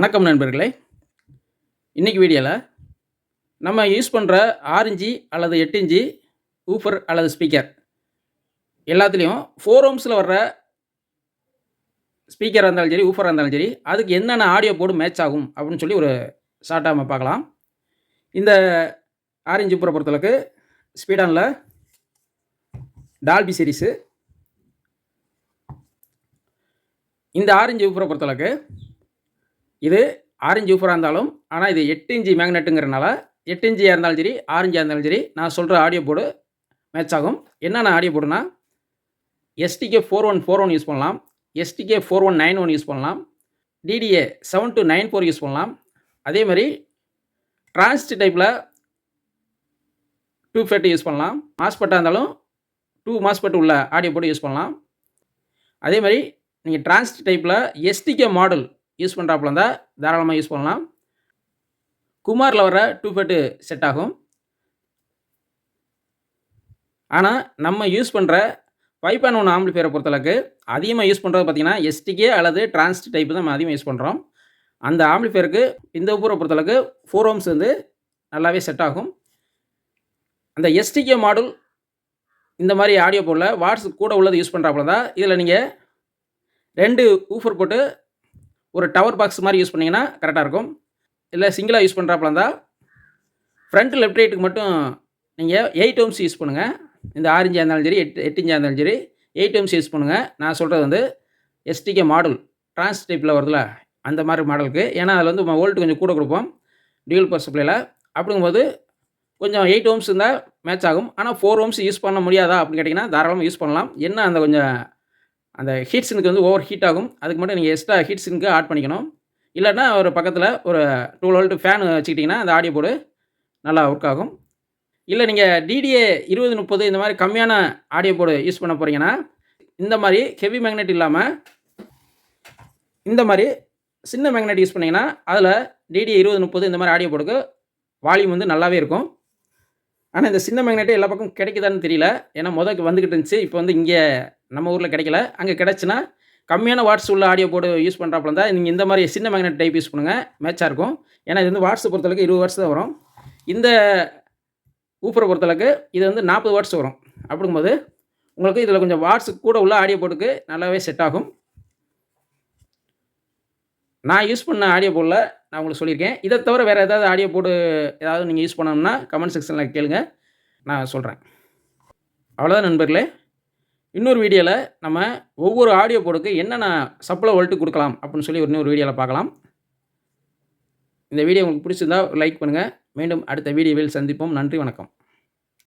வணக்கம் நண்பர்களே. இன்னைக்கு வீடியோவில் நம்ம யூஸ் பண்ணுற 6 இன்ச்சி அல்லது 8 இன்ச்சி ஊஃபர் அல்லது ஸ்பீக்கர் எல்லாத்துலேயும் 4 ஓம்ஸில் வர்ற ஸ்பீக்கராக இருந்தாலும் சரி, ஊஃபராக இருந்தாலும் சரி, அதுக்கு என்னென்ன ஆடியோ போர்டு மேட்ச் ஆகும் அப்படின்னு சொல்லி ஒரு ஷார்ட்டாக நம்ம பார்க்கலாம். இந்த 6 இன்ச் ஊஃபரை பொறுத்தளவுக்கு ஸ்பீடானில் டால்பி சீரிஸு. இந்த 6 இன்ச் ஊஃபரை பொறுத்தளவுக்கு இது 6 இன்ச் ஊஃபராக இருந்தாலும், ஆனால் இது 8 இன்ச் மேக்னெட்டுங்கிறனால 8 இன்ச்சியாக இருந்தாலும் சரி, 6 இன்ச்சியாக இருந்தாலும் சரி, நான் சொல்கிற ஆடியோ போர்டு மேட்ச் ஆகும். என்னென்ன ஆடியோ போர்டுனா, STK 4141 யூஸ் பண்ணலாம், STK 4191 யூஸ் பண்ணலாம், DDA 7294 யூஸ் பண்ணலாம். அதே மாதிரி டிரான்சிஸ்டர் டைப்பில் 2FET யூஸ் பண்ணலாம். மாஸ்பெட்டாக இருந்தாலும் 2 மாஸ்பெட் உள்ள ஆடியோ போர்டு யூஸ் பண்ணலாம். அதே மாதிரி நீங்கள் டிரான்சிஸ்டர் டைப்பில் STK மாடல் யூஸ் பண்ணுறாப்புல இருந்தால் தாராளமாக யூஸ் பண்ணலாம். குமாரில் வர 2FET செட் ஆகும். ஆனால் நம்ம யூஸ் பண்ணுற 5.1 ஆம்பிளிஃபையரை பொறுத்தளவுக்கு அதிகமாக யூஸ் பண்ணுறது பார்த்திங்கன்னா STK அல்லது டிரான்சிஸ்டர் டைப்பு தான் நம்ம அதிகமாக யூஸ் பண்ணுறோம். அந்த ஆம்பிளிஃபையருக்கு இந்த ஊரை பொறுத்தளவுக்கு 4 ஓம்ஸ் வந்து நல்லாவே செட் ஆகும். அந்த STK மாடல் இந்த மாதிரி ஆடியோ போர்டில் வாட்ஸ் கூட உள்ளது யூஸ் பண்ணுறாப்புல தான் இதில் நீங்கள் 2 ஊஃபர் போட்டு ஒரு டவர் பாக்ஸ் மாதிரி யூஸ் பண்ணிங்கன்னா கரெக்டாக இருக்கும். இல்லை சிங்கிளாக யூஸ் பண்ணுறாப்புல இருந்தால் ஃப்ரண்ட் லெஃப்ட் ரைட்டுக்கு மட்டும் நீங்கள் 8 ஓம்ஸ் யூஸ் பண்ணுங்கள். இந்த 6 இன்ச்சாக இருந்தாலும் சரி, 8 இன்ச்சாக இருந்தாலும் சரி, 8 ஓம்ஸ் யூஸ் பண்ணுங்கள். நான் சொல்கிறது வந்து STK மாடல் டிரான்ஸ் டைப்பில் வருதுல அந்த மாதிரி மாடலுக்கு. ஏன்னா அதில் வந்து வோல்ட் கொஞ்சம் கூட கொடுப்போம் டியூல் பவர் சப்ளையில். அப்படிங்கும்போது கொஞ்சம் 8 ஓம்ஸ் இருந்தால் மேட்ச் ஆகும். ஆனால் 4 ஓம்ஸ் யூஸ் பண்ண முடியாதா அப்படின்னு கேட்டிங்கன்னா தாராளமாக யூஸ் பண்ணலாம். என்ன அந்த கொஞ்சம் அந்த ஹீட் சிங்க்கு வந்து ஓவர் ஹீட் ஆகும். அதுக்கு மட்டும் நீங்கள் எக்ஸ்ட்ரா ஹீட் சிங்க்கு ஆட் பண்ணிக்கணும். இல்லைன்னா ஒரு பக்கத்தில் ஒரு 12 வோல்ட் ஃபேன் வச்சுக்கிட்டிங்கன்னா அந்த ஆடியோ போர்டு நல்லா ஒர்க் ஆகும். இல்லை நீங்கள் DDA 2030 இந்த மாதிரி கம்மியான ஆடியோ போர்டு யூஸ் பண்ண போகிறீங்கன்னா இந்த மாதிரி ஹெவி மேக்னெட் இல்லாமல் இந்த மாதிரி சின்ன மேக்னெட் யூஸ் பண்ணிங்கன்னா அதில் DDA 2030 இந்த மாதிரி ஆடியோ போர்டுக்கு வால்யூம் வந்து நல்லாவே இருக்கும். ஆனால் இந்த சின்ன மேக்னெட்டு எல்லா பக்கம் கிடைக்குதான்னு தெரியல. ஏன்னா முதல்ல வந்துக்கிட்டு இருந்துச்சு, இப்போ வந்து இங்கே நம்ம ஊரில் கிடைக்கல. அங்கே கிடச்சுன்னா கம்மியான வாட்ஸ் உள்ள ஆடியோ போர்டு யூஸ் பண்ணுறாப்புல இருந்தால் நீங்கள் இந்த மாதிரி சின்ன மேக்னெட் டைப் யூஸ் பண்ணுங்கள், மேட்சாக இருக்கும். ஏன்னா இது வந்து வாட்ஸை பொறுத்தளவுக்கு 20 வாட்ஸ் தான் வரும். இந்த ஊஃபரை பொறுத்தளவுக்கு இது வந்து 40 வாட்ஸ் வரும். அப்படிங்கும்போது உங்களுக்கு இதில் கொஞ்சம் வாட்ஸ் கூட உள்ள ஆடியோ போர்டுக்கு நல்லாவே செட் ஆகும். நான் யூஸ் பண்ண ஆடியோ போர்டில் நான் உங்களுக்கு சொல்லியிருக்கேன். இதை தவிர வேறு ஏதாவது ஆடியோ போர்டு ஏதாவது நீங்கள் யூஸ் பண்ணணும்னா கமெண்ட் செக்ஷனில் கேளுங்க, நான் சொல்கிறேன். அவ்வளோதான் நண்பர்களே. இன்னொரு வீடியோவில் நம்ம ஒவ்வொரு ஆடியோ போர்டுக்கு என்னென்ன சப்ளை வோல்ட்டு கொடுக்கலாம் அப்படின்னு சொல்லி இன்னொரு வீடியோவில் பார்க்கலாம். இந்த வீடியோ உங்களுக்கு பிடிச்சிருந்தால் லைக் பண்ணுங்கள். மீண்டும் அடுத்த வீடியோவில் சந்திப்போம். நன்றி, வணக்கம்.